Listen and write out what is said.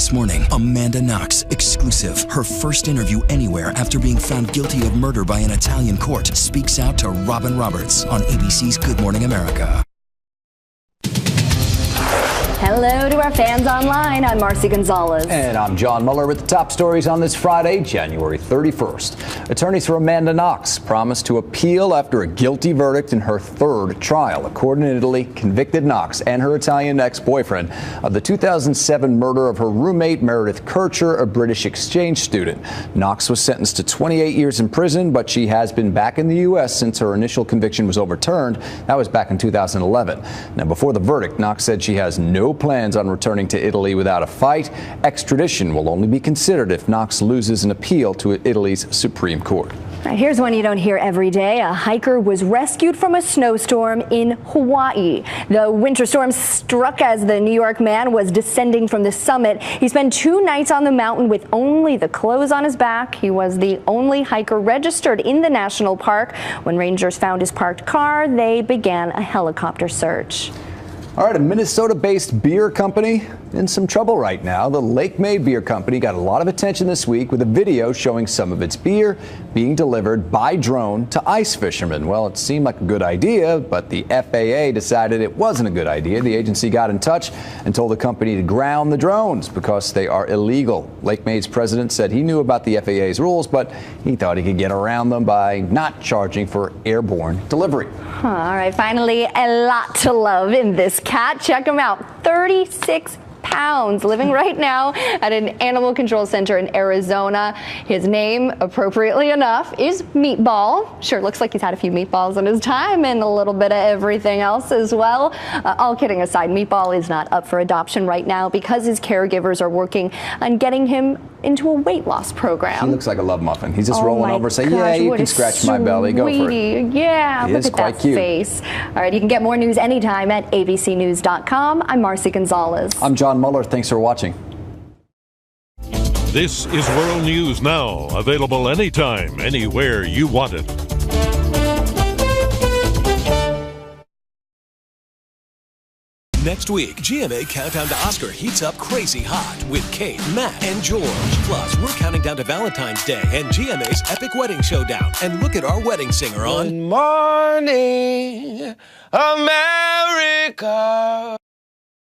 this morning. Amanda Knox, exclusive. Her first interview anywhere after being found guilty of murder by an Italian court, speaks out to Robin Roberts on ABC's Good Morning America. Hello to our fans online. I'm Marcy Gonzalez. And I'm John Muller with the top stories on this Friday, January 31st. Attorneys for Amanda Knox promised to appeal after a guilty verdict in her third trial. A court in Italy convicted Knox and her Italian ex-boyfriend of the 2007 murder of her roommate Meredith Kircher, a British exchange student. Knox was sentenced to 28 years in prison, but she has been back in the U.S. since her initial conviction was overturned. That was back in 2011. Now, before the verdict, Knox said she has no plans on returning to Italy without a fight. Extradition will only be considered if Knox loses an appeal to Italy's Supreme Court. Here's one you don't hear every day. A hiker was rescued from a snowstorm in Hawaii. The winter storm struck as the New York man was descending from the summit. He spent 2 nights on the mountain with only the clothes on his back. He was the only hiker registered in the national park. When rangers found his parked car, they began a helicopter search. All right, a Minnesota-based beer company in some trouble right now. The Lake Made Beer Company got a lot of attention this week with a video showing some of its beer being delivered by drone to ice fishermen. Well, it seemed like a good idea, but the FAA decided it wasn't a good idea. The agency got in touch and told the company to ground the drones because they are illegal. Lake Made's president said he knew about the FAA's rules, but he thought he could get around them by not charging for airborne delivery. All right, finally, a lot to love in this cat. Check him out. 36 pounds, living right now at an animal control center in Arizona. His name, appropriately enough, is Meatball. Sure, looks like he's had a few meatballs in his time and a little bit of everything else as well. All kidding aside, Meatball is not up for adoption right now because his caregivers are working on getting him into a weight loss program. He looks like a love muffin. He's just rolling over saying, yeah, you can scratch my belly. Go for it. Yeah, look at that face. All right, you can get more news anytime at abcnews.com. I'm Marcy Gonzalez. I'm John Muller. Thanks for watching. This is World News Now, available anytime, anywhere you want it. Next week, GMA Countdown to Oscar heats up crazy hot with Kate, Matt, and George. Plus, we're counting down to Valentine's Day and GMA's epic wedding showdown. And look at our wedding singer on Good morning, America.